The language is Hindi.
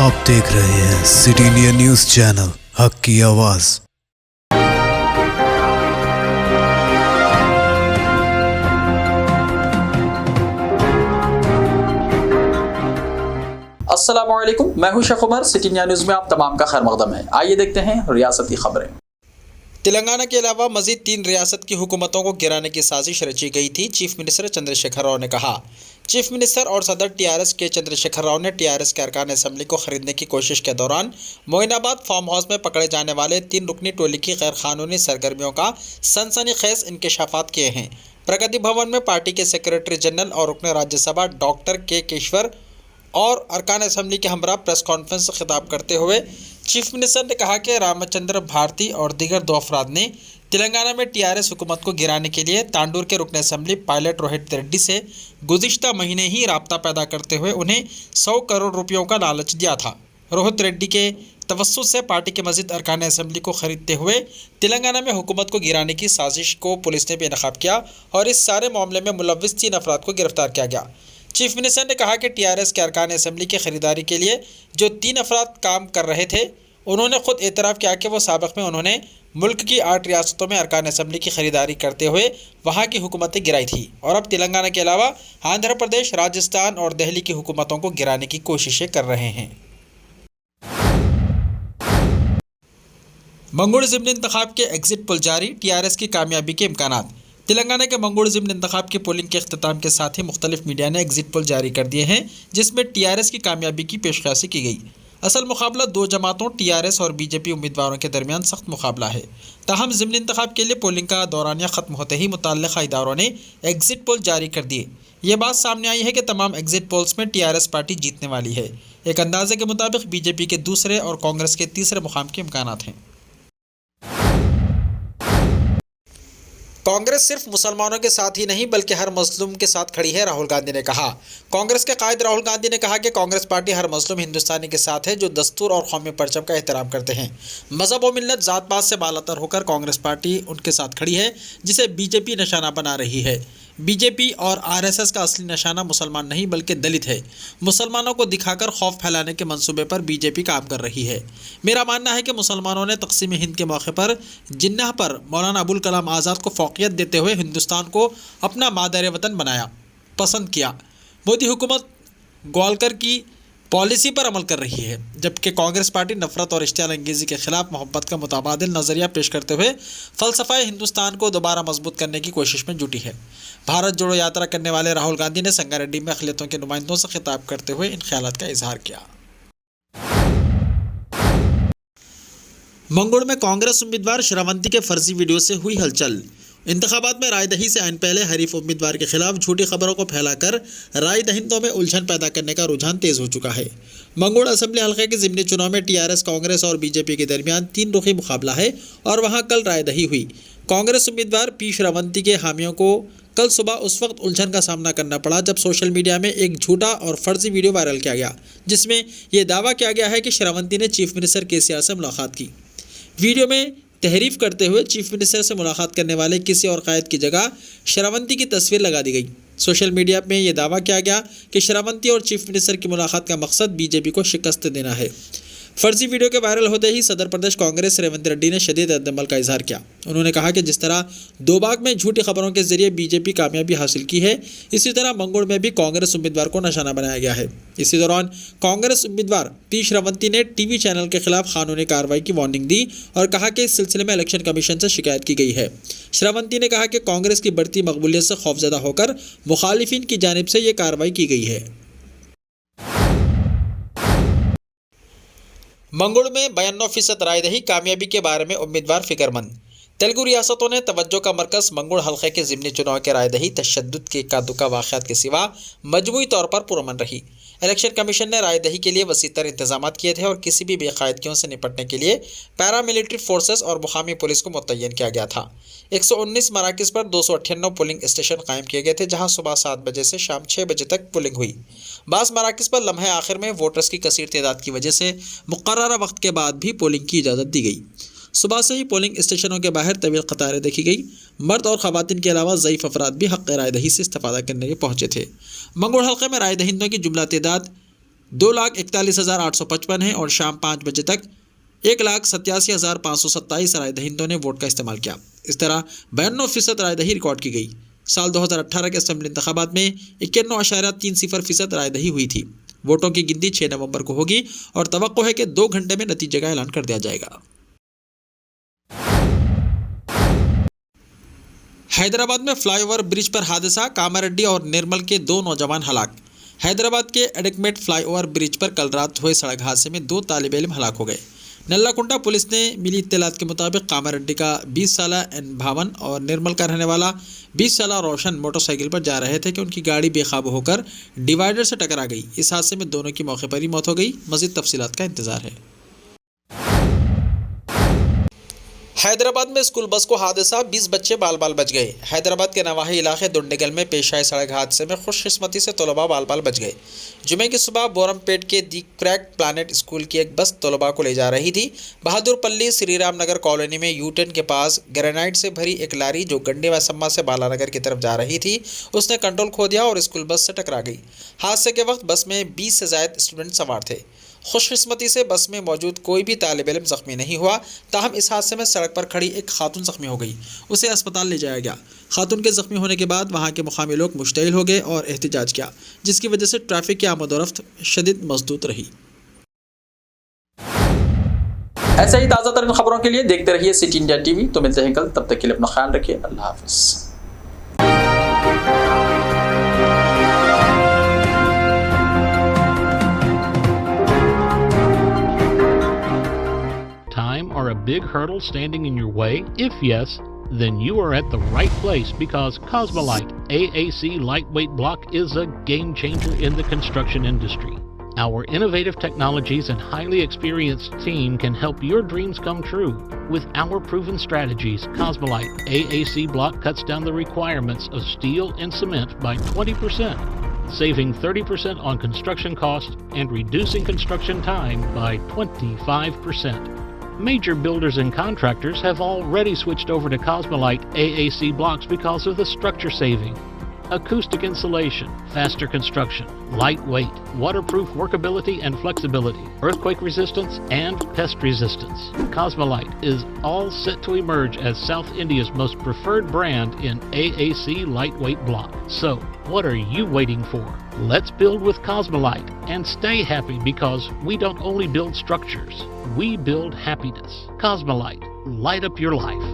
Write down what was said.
आप देख रहे हैं सिटी इंडिया न्यूज चैनल, हक की आवाज। अस्सलामुअलैकुम, मैं हूं Sheikh Umar. City India news में आप तमाम का खैर मकदम है। आइए देखते हैं रियासती खबरें। तेलंगाना के अलावा मजीद 3 रियासत की हुकूमतों को गिराने की साजिश रची गई थी, चीफ मिनिस्टर चंद्रशेखर राव ने कहा। चीफ मिनिस्टर और सदर टीआरएस के चंद्रशेखर राव ने टीआरएस के अरकान असेंबली को खरीदने की कोशिश के दौरान मोइनाबाद फार्म हाउस में पकड़े जाने वाले 3 रुकनी टोली की गैर कानूनी सरगर्मियों का सनसनीखेज इंकशाफात किए हैं। प्रगति भवन में पार्टी के सेक्रेटरी जनरल और रुकन राज्यसभा डॉक्टर के केशवर और अरकान असेंबली के हमरा प्रेस कॉन्फ्रेंस से खिताब करते हुए चीफ मिनिस्टर ने कहा कि रामचंद्र भारती और दीगर 2 अफराद ने तेलंगाना में टीआरएस हुकूमत को गिराने के लिए तांडूर के रुकन असेंबली पायलट रोहित रेड्डी से गुज़िश्ता महीने ही राब्ता पैदा करते हुए उन्हें 100 करोड़ रुपयों का लालच दिया था। रोहित रेड्डी के तवस्सुत से पार्टी के मजीद अरकान असेंबली को खरीदते हुए तेलंगाना में हुकूमत को गिराने की साजिश को पुलिस ने बेनकाब किया और इस सारे मामले में मुलव्विस 3 अफराद को गिरफ्तार किया गया। चीफ मिनिस्टर ने कहा कि टीआरएस के अरकान असेंबली की खरीदारी के लिए जो 3 अफराद काम कर रहे थे, उन्होंने खुद एतराफ़ किया कि वो साबिक़ में उन्होंने मुल्क की 8 रियासतों में अरकान असेंबली की खरीदारी करते हुए वहाँ की हुकूमतें गिराई थी और अब तेलंगाना के अलावा आंध्र प्रदेश, राजस्थान और दिल्ली की हुकूमतों को गिराने की कोशिशें कर रहे हैं। मंगोड़ ज़िमनी इंतखाब के एग्जिट पोल जारी, टीआरएस की कामयाबी के इम्कानात। तेलंगाना के मंगोड़ ज़िमनी इंतखाब के पोलिंग के अख्तिताम के साथ ही मुख्तलिफ मीडिया ने एग्जिट पोल जारी कर दिए हैं, जिसमें टीआरएस की कामयाबी की पेशकशी की गई। असल मुकाबला 2 जमातों टीआरएस और बीजेपी उम्मीदवारों के दरमियान सख्त मुकाबला है। ताहम ज़िमनी इंतखाब के लिए पोलिंग का दौरानिया ख़त्म होते ही मुतल्लिक़ा इदारों ने एग्जिट पोल जारी कर दिए। ये बात सामने आई है कि तमाम एग्जिट पोल्स में टीआरएस पार्टी जीतने वाली है। एक अंदाजे के मुताबिक बीजेपी के दूसरे और कांग्रेस के तीसरे मुकाम के इम्कानात हैं। कांग्रेस सिर्फ मुसलमानों के साथ ही नहीं बल्कि हर मजलूम के साथ खड़ी है, राहुल गांधी ने कहा। कांग्रेस के कायद राहुल गांधी ने कहा कि कांग्रेस पार्टी हर मजलूम हिंदुस्तानी के साथ है जो दस्तूर और कौमी परचम का एहतराम करते हैं। मजहब और मिल्लत जात पात से बालातर होकर कांग्रेस पार्टी उनके साथ खड़ी है जिसे बीजेपी निशाना बना रही है। बीजेपी और आरएसएस का असली निशाना मुसलमान नहीं बल्कि दलित है। मुसलमानों को दिखाकर खौफ फैलाने के मंसूबे पर बीजेपी काम कर रही है। मेरा मानना है कि मुसलमानों ने तक़सीम हिंद के मौके पर जिन्नाह पर मौलाना अबुल कलाम आज़ाद को फ़ौक़ियत देते हुए हिंदुस्तान को अपना मादर वतन बनाया, पसंद किया। मोदी हुकूमत ग्वालकर की पॉलिसी पर अमल कर रही है, जबकि कांग्रेस पार्टी नफरत और इश्तियाल अंगेज़ी के खिलाफ मोहब्बत का मुतबादिल नज़रिया पेश करते हुए फ़लसफ़ा हिंदुस्तान को दोबारा मजबूत करने की कोशिश में जुटी है। भारत जोड़ो यात्रा करने वाले राहुल गांधी ने संगारेड्डी में अक़लियतों के नुमाइंदों से खिताब करते हुए इन ख्यालात का इजहार किया। मंगोड़ में कांग्रेस उम्मीदवार श्रावंती के फर्जी वीडियो से हुई हलचल। इंतखाबात में राय दही से आइन पहले हरीफ उम्मीदवार के खिलाफ झूठी खबरों को फैलाकर राय दहिंदों में उलझन पैदा करने का रुझान तेज हो चुका है। मंगोड़ असेंबली हल्के के ज़िमनी चुनाव में टीआरएस, कांग्रेस और बीजेपी के दरमियान 3 रुखी मुकाबला है और वहां कल राय दही हुई। कांग्रेस उम्मीदवार पी श्रावंती के हामियों को कल सुबह उस वक्त उलझन का सामना करना पड़ा जब सोशल मीडिया में एक झूठा और फर्जी वीडियो वायरल किया गया, जिसमें यह दावा किया गया है कि श्रावंती ने चीफ मिनिस्टर केसीआर से मुलाकात की। वीडियो में तहरीफ करते हुए चीफ मिनिस्टर से मुलाकात करने वाले किसी और कायद की जगह श्रावंती की तस्वीर लगा दी गई। सोशल मीडिया में यह दावा किया गया कि श्रावंती और चीफ मिनिस्टर की मुलाकात का मकसद बीजेपी को शिकस्त देना है। फर्जी वीडियो के वायरल होते ही सदर प्रदेश कांग्रेस रेवंत रेड्डी ने शदीद रद्दमल का इजहार किया। उन्होंने कहा कि जिस तरह दोबाग में झूठी खबरों के जरिए बीजेपी कामयाबी हासिल की है, इसी तरह मंगोड़ में भी कांग्रेस उम्मीदवार को निशाना बनाया गया है। इसी दौरान कांग्रेस उम्मीदवार पी श्रावंती ने टीवी चैनल के खिलाफ कानूनी कार्रवाई की वार्निंग दी और कहा कि इस सिलसिले में इलेक्शन कमीशन से शिकायत की गई है। श्रावंती ने कहा कि कांग्रेस की बढ़ती मकबूलियत से खौफजदा होकर मुखालिफिन की जानिब से ये कार्रवाई की गई है। मंगोड़ में 92% राय दही, कामयाबी के बारे में उम्मीदवार फिक्रमंद। तेलुगु रियासतों ने तवज्जो का मरकज़ मंगोड़ हल्के के ज़िमनी चुनाव के राय दही तशद्दुद के इक्का दुक्का वाक़यात के सिवा मजमूई तौर पर पुरअमन रही। इलेक्शन कमीशन ने राय दही के लिए वसीतर इंतजाम किए थे और किसी भी बेकायदगियों से निपटने के लिए पैरामिलिट्री फोर्सेस और मुकामी पुलिस को मुतय्यन किया गया था। 119 मराकज़ पर 298 पोलिंग स्टेशन कायम किए गए थे, जहां सुबह 7 बजे से शाम 6 बजे तक पोलिंग हुई। बास मराकज़ पर लम्हे आखिर में वोटर्स की कसीर तादाद की वजह से मुकर्ररा वक्त के बाद भी पोलिंग की इजाज़त दी गई। सुबह से ही पोलिंग स्टेशनों के बाहर तवील कतारें देखी गई। मर्द और ख़वातीन के अलावा ज़ईफ़ अफराद भी हक़ राय दही से इस्तेफ़ादा करने के पहुँचे थे। मंगोड़ हल्के में राय दहिंदों की जुमला तादाद 2,41,855 है और शाम 5 बजे तक 1,87,527 राय दहिंदों ने वोट का इस्तेमाल किया। इस तरह 92% राय दही रिकॉर्ड की गई। साल 2018 के असेंबली इंतखाबात में 91.30% राय दही हुई थी। वोटों की गिनती 6 नवंबर को होगी और तवक्को है कि 2 घंटे में नतीजे का ऐलान कर दिया जाएगा। हैदराबाद में फ्लाईओवर ब्रिज पर हादसा, कामारेड्डी और निर्मल के 2 नौजवान हलाक। हैदराबाद के एडिकमेट फ्लाईओवर ब्रिज पर कल रात हुए सड़क हादसे में 2 तालिब इल्म हलाक हो गए। नल्लाकुंडा पुलिस ने मिली इत्तलात के मुताबिक कामारेड्डी का 20 साला एन भावन और निर्मल का रहने वाला 20 साला रोशन मोटरसाइकिल पर जा रहे थे कि उनकी गाड़ी बेकाबू होकर डिवाइडर से टकरा गई। इस हादसे में दोनों की मौके पर ही मौत हो गई। मज़ीद तफसीलात का इंतजार है। हैदराबाद में स्कूल बस को हादसा, 20 बच्चे बाल बाल बच गए। हैदराबाद के नवाही इलाके दुंडेगल में पेश आए सड़क हादसे में खुशकिस्मती से तलबा बाल बाल बच गए। जुमे की सुबह बोरमपेट के दी क्रैक प्लानेट स्कूल की एक बस तलबा को ले जा रही थी। बहादुरपल्ली श्री राम नगर कॉलोनी में यूटर्न के पास ग्रेनाइट से भरी एक लारी जो गंडे व सम्मा से बालानगर की तरफ जा रही थी, उसने कंट्रोल खो दिया और स्कूल बस से टकरा गई। हादसे के वक्त बस में 20 से ज़ायद स्टूडेंट सवार थे। खुशकिस्मती से बस में मौजूद कोई भी तालिब इल्म ज़ख्मी नहीं हुआ। ताहम इस हादसे में सड़क पर खड़ी एक खातून ज़ख्मी हो गई। उसे अस्पताल ले जाया गया। खातून के ज़ख्मी होने के बाद वहां के मुकामी लोग मुश्तइल हो गए और एहतजाज किया, जिसकी वजह से ट्रैफिक की आमदोरफ्त शदीद मजबूत रही। ऐसे ही ताज़ा तरीन खबरों के लिए देखते रहिए सिटी इंडिया टीवी। तो मिलते हैं कल, तब तक के लिए अपना ख्याल रखिए। अल्लाह हाफिज़। Are a big hurdle standing in your way? If yes, then you are at the right place because Cosmolite AAC lightweight block is a game changer in the construction industry. Our innovative technologies and highly experienced team can help your dreams come true. With our proven strategies, Cosmolite AAC block cuts down the requirements of steel and cement by 20%, saving 30% on construction costs and reducing construction time by 25%. Major builders and contractors have already switched over to Cosmolite AAC blocks because of the structure saving, acoustic insulation, faster construction, lightweight, waterproof workability and flexibility, earthquake resistance, and pest resistance. Cosmolite is all set to emerge as South India's most preferred brand in AAC lightweight block. So, what are you waiting for? Let's build with Cosmolite and stay happy because we don't only build structures, we build happiness. Cosmolite, light up your life.